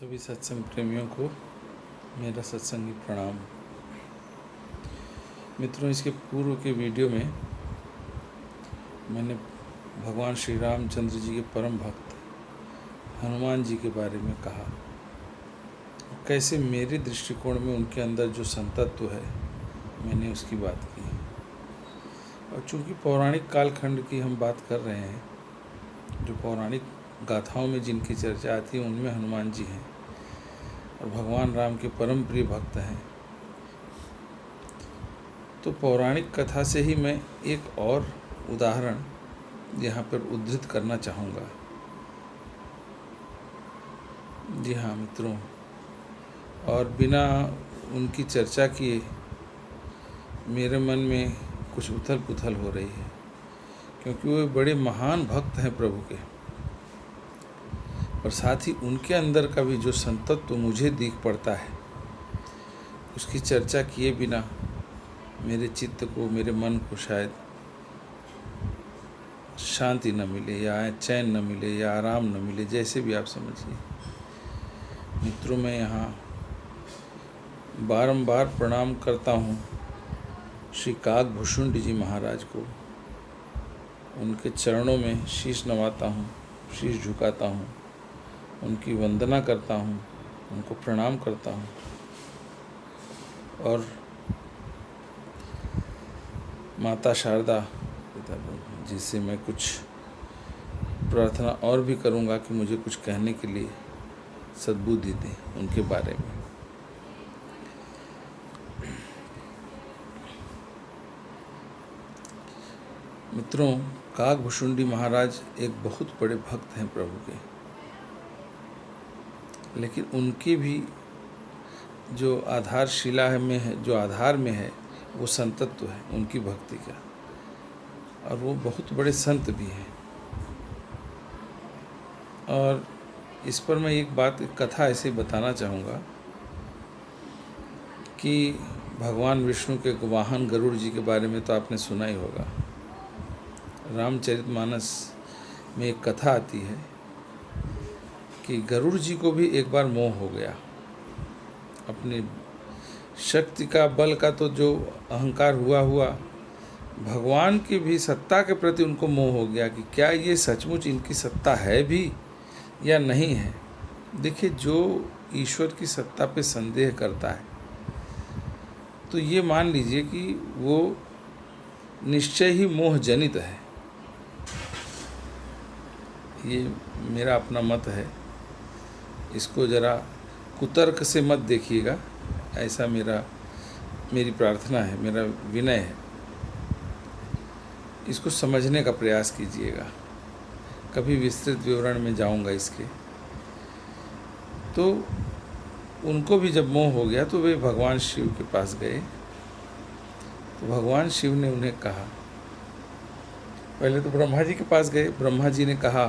सभी सत्संग प्रेमियों को मेरा सत्संगी प्रणाम। मित्रों, इसके पूर्व के वीडियो में मैंने भगवान श्री रामचंद्र जी के परम भक्त हनुमान जी के बारे में कहा, कैसे मेरे दृष्टिकोण में उनके अंदर जो संतत्व है मैंने उसकी बात की। और चूँकि पौराणिक कालखंड की हम बात कर रहे हैं, जो पौराणिक गाथाओं में जिनकी चर्चा आती है उनमें हनुमान जी हैं और भगवान राम के परम प्रिय भक्त हैं। तो पौराणिक कथा से ही मैं एक और उदाहरण यहाँ पर उद्धृत करना चाहूँगा। जी हाँ मित्रों, और बिना उनकी चर्चा किए मेरे मन में कुछ उथल पुथल हो रही है, क्योंकि वो बड़े महान भक्त हैं प्रभु के, और साथ ही उनके अंदर का भी जो संतत्व मुझे दिख पड़ता है, उसकी चर्चा किए बिना मेरे चित्त को, मेरे मन को शायद शांति न मिले या चैन न मिले या आराम न मिले, जैसे भी आप समझिए। मित्रों, मैं यहाँ बारंबार प्रणाम करता हूँ श्री काकभूषुंड जी महाराज को। उनके चरणों में शीश नवाता हूँ, शीश झुकाता हूँ, उनकी वंदना करता हूँ, उनको प्रणाम करता हूँ। और माता शारदा जी से मैं कुछ प्रार्थना और भी करूँगा कि मुझे कुछ कहने के लिए सद्बुद्धि दें उनके बारे में। मित्रों, काकभूषुंडी महाराज एक बहुत बड़े भक्त हैं प्रभु के, लेकिन उनकी भी जो आधारशिला में है, जो आधार में है, वो संतत्व है उनकी भक्ति का, और वो बहुत बड़े संत भी हैं। और इस पर मैं एक बात, एक कथा ऐसे बताना चाहूँगा कि भगवान विष्णु के वाहन गरुड़ जी के बारे में तो आपने सुना ही होगा। रामचरितमानस में एक कथा आती है कि गरुड़ जी को भी एक बार मोह हो गया। अपनी शक्ति का, बल का तो जो अहंकार हुआ, भगवान की भी सत्ता के प्रति उनको मोह हो गया कि क्या ये सचमुच इनकी सत्ता है भी या नहीं है। देखिए, जो ईश्वर की सत्ता पे संदेह करता है तो ये मान लीजिए कि वो निश्चय ही मोह जनित है। ये मेरा अपना मत है, इसको ज़रा कुतर्क से मत देखिएगा, ऐसा मेरी प्रार्थना है, मेरा विनय है। इसको समझने का प्रयास कीजिएगा। कभी विस्तृत विवरण में जाऊंगा इसके। तो उनको भी जब मोह हो गया तो वे भगवान शिव के पास गए। तो भगवान शिव ने उन्हें कहा, पहले तो ब्रह्मा जी के पास गए। ब्रह्मा जी ने कहा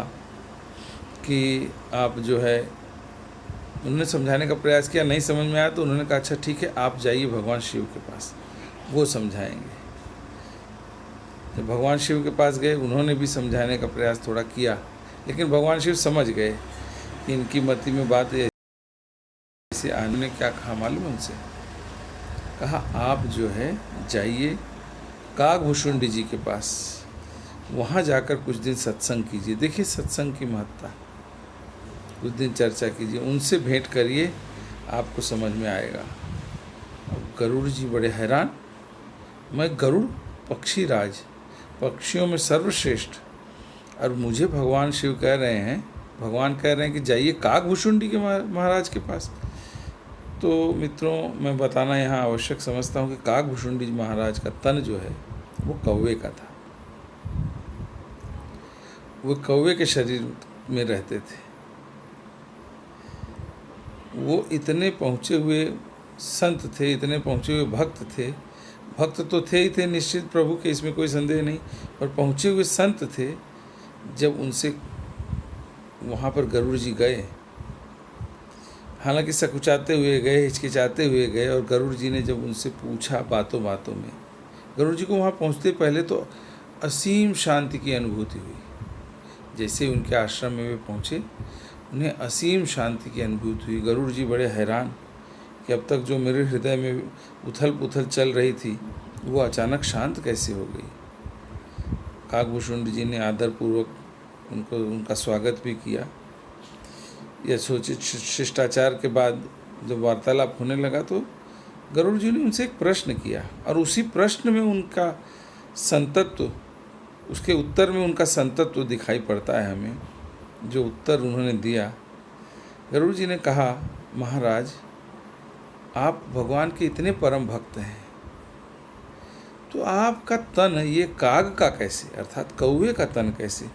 कि आप जो है, उन्होंने समझाने का प्रयास किया, नहीं समझ में आया तो उन्होंने कहा अच्छा ठीक है, आप जाइए भगवान शिव के पास, वो समझाएंगे। जब भगवान शिव के पास गए, उन्होंने भी समझाने का प्रयास थोड़ा किया, लेकिन भगवान शिव समझ गए कि इनकी मति में बात ऐसे आने ने क्या कहा मालूम, उनसे कहा आप जो है जाइए काकभूषुंडी जी के पास, वहाँ जाकर कुछ दिन सत्संग कीजिए। देखिए सत्संग की महत्ता, कुछ दिन चर्चा कीजिए, उनसे भेंट करिए, आपको समझ में आएगा। अब गरुड़ जी बड़े हैरान, मैं गरुड़ पक्षी राज, पक्षियों में सर्वश्रेष्ठ, और मुझे भगवान शिव कह रहे हैं, भगवान कह रहे हैं कि जाइए काकभूषुंडी के महाराज के पास। तो मित्रों, मैं बताना यहाँ आवश्यक समझता हूँ कि काकभूषुंडी महाराज का तन जो है वो कौवे का था। वो कौवे के शरीर में रहते थे। वो इतने पहुँचे हुए संत थे, इतने पहुँचे हुए भक्त थे। भक्त तो थे ही थे निश्चित प्रभु के, इसमें कोई संदेह नहीं, पर पहुँचे हुए संत थे। जब उनसे वहाँ पर गरुड़ जी गए, हालांकि सकुचाते हुए गए, हिचकिचाते हुए गए, और गरुड़ जी ने जब उनसे पूछा बातों बातों में, गरुड़ जी को वहाँ पहुँचते पहले तो असीम शांति की अनुभूति हुई। जैसे उनके आश्रम में वे पहुँचे, उन्हें असीम शांति की अनुभूति हुई। गरुड़ जी बड़े हैरान कि अब तक जो मेरे हृदय में उथल पुथल चल रही थी वो अचानक शांत कैसे हो गई। काकभूषुंड जी ने आदरपूर्वक उनका स्वागत भी किया। यथोचित शिष्टाचार के बाद जब वार्तालाप होने लगा तो गरुड़ जी ने उनसे एक प्रश्न किया और उसी प्रश्न में उनका संतत्व, उसके उत्तर में उनका संतत्व दिखाई पड़ता है हमें। जो उत्तर उन्होंने दिया, गरुड़ जी ने कहा, महाराज आप भगवान के इतने परम भक्त हैं, तो आपका तन ये काग का कैसे, अर्थात कौवे का तन कैसे?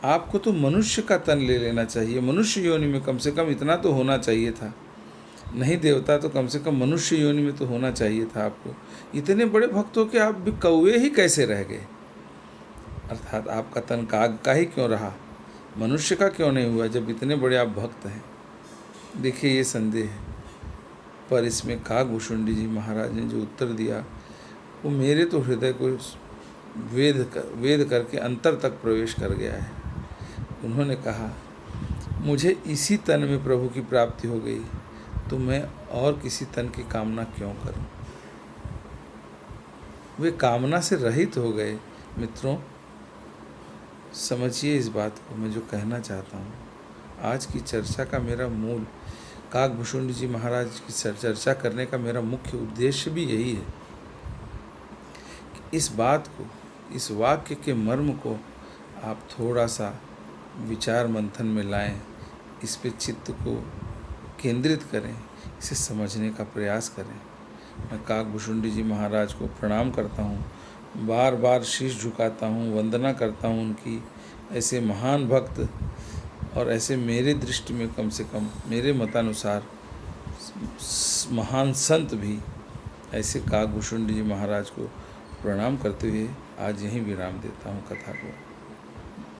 आपको तो मनुष्य का तन ले लेना चाहिए। मनुष्य योनि में कम से कम इतना तो होना चाहिए था, नहीं देवता तो कम से कम मनुष्य योनि में तो होना चाहिए था आपको। इतने बड़े भक्त हो कि आप भी कौवे ही कैसे रह गए? अर्थात आपका तन काग का ही क्यों रहा, मनुष्य का क्यों नहीं हुआ जब इतने बड़े आप भक्त हैं? देखिए ये संदेह है, पर इसमें काकभूषुंडी जी महाराज ने जो उत्तर दिया वो मेरे तो हृदय को वेद करके अंतर तक प्रवेश कर गया है। उन्होंने कहा, मुझे इसी तन में प्रभु की प्राप्ति हो गई तो मैं और किसी तन की कामना क्यों करूं? वे कामना से रहित हो गए। मित्रों, समझिए इस बात को, मैं जो कहना चाहता हूँ। आज की चर्चा का मेरा मूल, काकभूषुंड जी महाराज की चर्चा करने का मेरा मुख्य उद्देश्य भी यही है कि इस बात को, इस वाक्य के मर्म को आप थोड़ा सा विचार मंथन में लाएं, इस पे चित्त को केंद्रित करें, इसे समझने का प्रयास करें। मैं काकभूषुंडी जी महाराज को प्रणाम करता हूँ, बार बार शीश झुकाता हूँ, वंदना करता हूँ उनकी। ऐसे महान भक्त और ऐसे मेरे दृष्टि में कम से कम मेरे मतानुसार महान संत भी ऐसे काकभूषुंडी जी महाराज को प्रणाम करते हुए आज यहीं विराम देता हूँ कथा को।